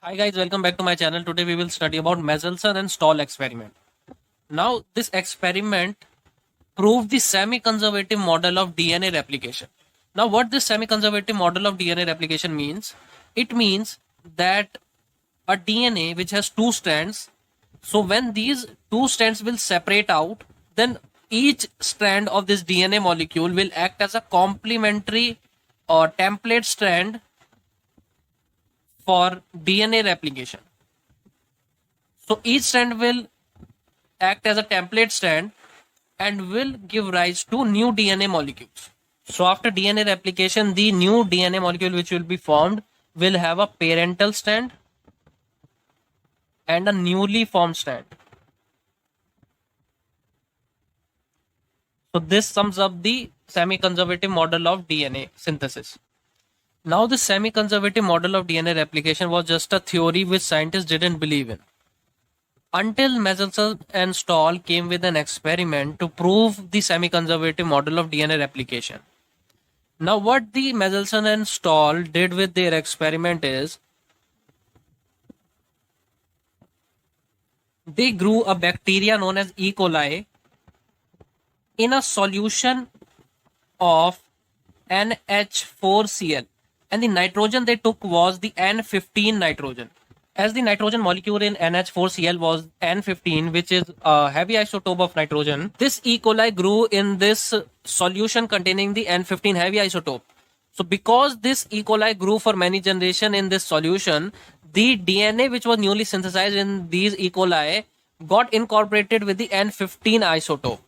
Hi guys, welcome back to my channel. Today we will study about Mendelssohn and Stahl experiment. Now this experiment proved the semi-conservative model of DNA replication. Now what this semi-conservative model of DNA replication means? It means that a DNA which has two strands, so when these two strands will separate out, then each strand of this DNA molecule will act as a complementary or template strand for DNA replication. So each strand will act as a template strand and will give rise to new DNA molecules. So after DNA replication, the new DNA molecule which will be formed will have a parental strand and a newly formed strand. So this sums up the semi-conservative model of DNA synthesis. Now the semi-conservative model of DNA replication was just a theory which scientists didn't believe in, until Mendelssohn and Stahl came with an experiment to prove the semi-conservative model of DNA replication. Now, what the Mendelssohn and Stahl did with their experiment is they grew a bacteria known as E. coli in a solution of NH4Cl, and the nitrogen they took was the N15 nitrogen. As the nitrogen molecule in NH4Cl was N15, which is a heavy isotope of nitrogen, this E. coli grew in this solution containing the N15 heavy isotope. So because this E. coli grew for many generations in this solution, the DNA which was newly synthesized in these E. coli got incorporated with the N15 isotope.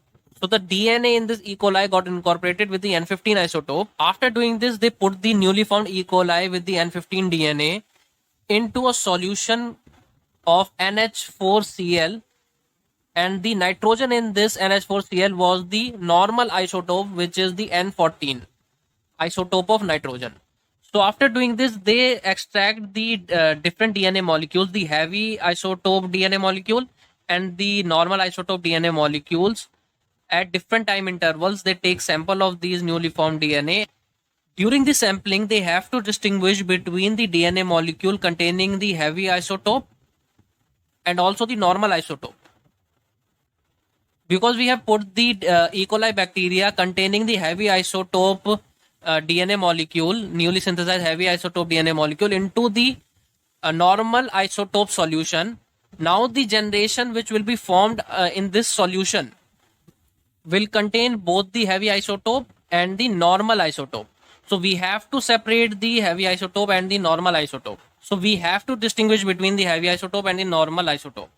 So the DNA in this E. coli got incorporated with the N15 isotope. After doing this, they put the newly found E. coli with the N15 DNA into a solution of NH4Cl, and the nitrogen in this NH4Cl was the normal isotope, which is the N14 isotope of nitrogen. So after doing this, they extract the different DNA molecules, the heavy isotope DNA molecule and the normal isotope DNA molecules. At different time intervals, they take sample of these newly formed DNA. During the sampling, they have to distinguish between the DNA molecule containing the heavy isotope and also the normal isotope. Because we have put the E. coli bacteria containing the heavy isotope DNA molecule, newly synthesized heavy isotope DNA molecule, into the normal isotope solution. Now the generation which will be formed in this solution will contain both the heavy isotope and the normal isotope. So we have to separate the heavy isotope and the normal isotope. So we have to distinguish between the heavy isotope and the normal isotope.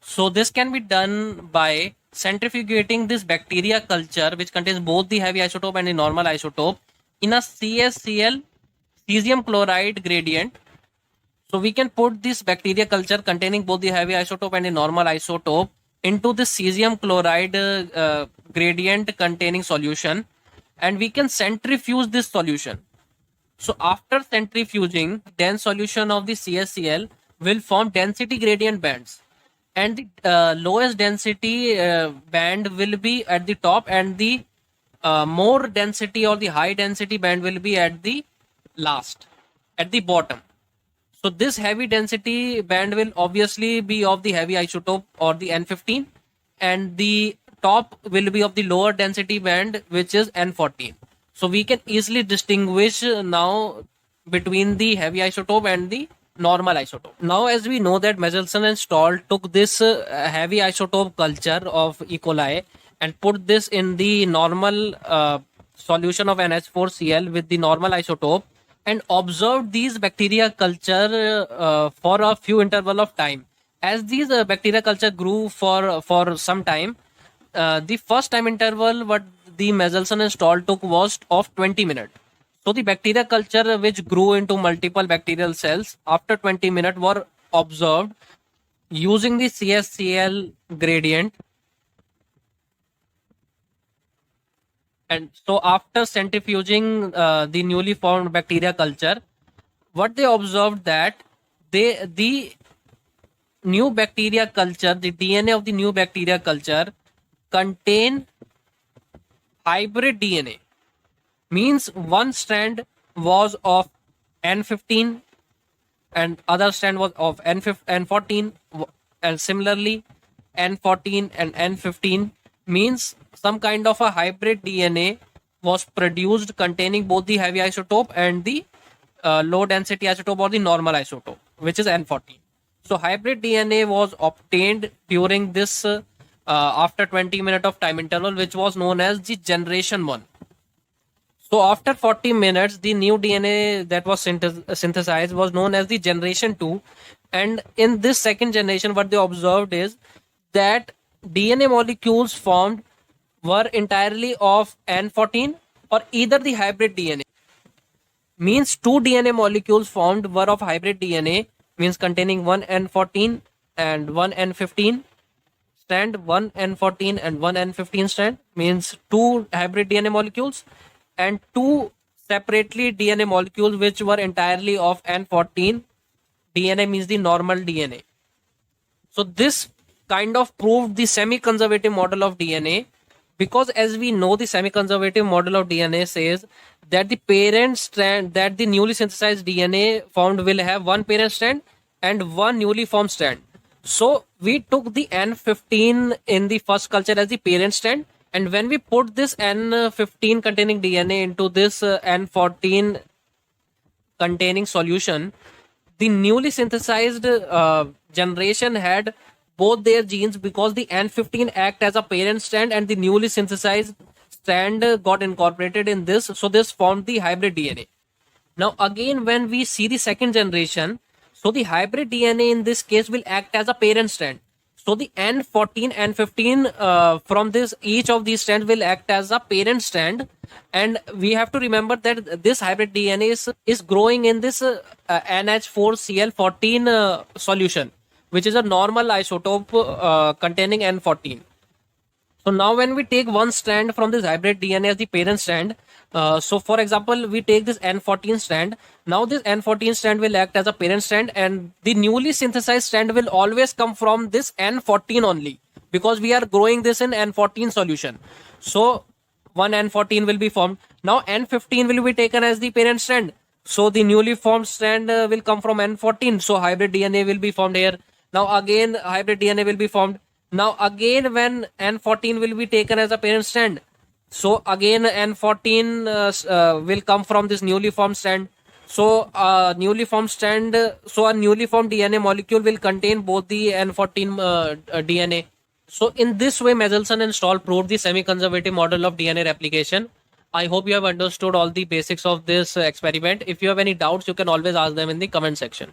So this can be done by centrifugating this bacteria culture, which contains both the heavy isotope and the normal isotope, in a CaCl cesium chloride gradient. So we can put this bacteria culture containing both the heavy isotope and the normal isotope into the cesium chloride gradient containing solution, and we can centrifuge this solution. So after centrifuging, dense solution of the CaCl will form density gradient bands, and the lowest density band will be at the top, and the more density or the high density band will be at the last, at the bottom. So this heavy density band will obviously be of the heavy isotope or the N15, and the top will be of the lower density band, which is N14. So we can easily distinguish now between the heavy isotope and the normal isotope. Now, as we know that Mendelssohn and Stahl took this heavy isotope culture of E. coli and put this in the normal solution of NH4Cl with the normal isotope, and observed these bacteria culture for a few interval of time. As these bacteria culture grew for some time, the first time interval what the Mendelssohn and Stahl took was of 20 minutes. So the bacteria culture which grew into multiple bacterial cells after 20 minutes were observed using the CaCl gradient. And so after centrifuging the newly formed bacteria culture, what they observed that the new bacteria culture, the DNA of the new bacteria culture contain hybrid DNA. Means one strand was of N15 and other strand was of N14, and similarly N14 and N15 means some kind of a hybrid DNA was produced containing both the heavy isotope and the low density isotope or the normal isotope, which is N14. So hybrid DNA was obtained during this after 20 minutes of time interval, which was known as the generation 1. So after 40 minutes, the new DNA that was synthesized was known as the generation 2. And in this second generation, what they observed is that DNA molecules formed were entirely of N14 or either the hybrid DNA. Means two DNA molecules formed were of hybrid DNA, means containing one N14 and one N15 strand, one N14 and one N15 strand, means two hybrid DNA molecules, and two separately DNA molecules which were entirely of N14 DNA, means the normal DNA. So this kind of proved the semi-conservative model of DNA, because as we know, the semi-conservative model of DNA says that the parent strand, that the newly synthesized DNA formed will have one parent strand and one newly formed strand. So we took the N15 in the first culture as the parent strand, and when we put this N15 containing DNA into this N14 containing solution, the newly synthesized generation had both their genes, because the N15 act as a parent strand and the newly synthesized strand got incorporated in this. So this formed the hybrid DNA. Now again, when we see the second generation, so the hybrid DNA in this case will act as a parent strand. So the N14, N15 from this, each of these strands will act as a parent strand, and we have to remember that this hybrid DNA is growing in this NH4Cl14 solution, which is a normal isotope containing N14. So now when we take one strand from this hybrid DNA as the parent strand, so for example, we take this N14 strand. Now this N14 strand will act as a parent strand, and the newly synthesized strand will always come from this N14 only, because we are growing this in N14 solution. So one N14 will be formed. Now N15 will be taken as the parent strand. So the newly formed strand will come from N14. So hybrid DNA will be formed here. Now again hybrid DNA will be formed. Now again when N14 will be taken as a parent strand, so again N14 will come from this newly formed strand. So newly formed strand, so a newly formed DNA molecule will contain both the N14 DNA. So in this way, Mendelssohn and Stahl proved the semi-conservative model of DNA replication. I hope you have understood all the basics of this experiment. If you have any doubts, you can always ask them in the comment section.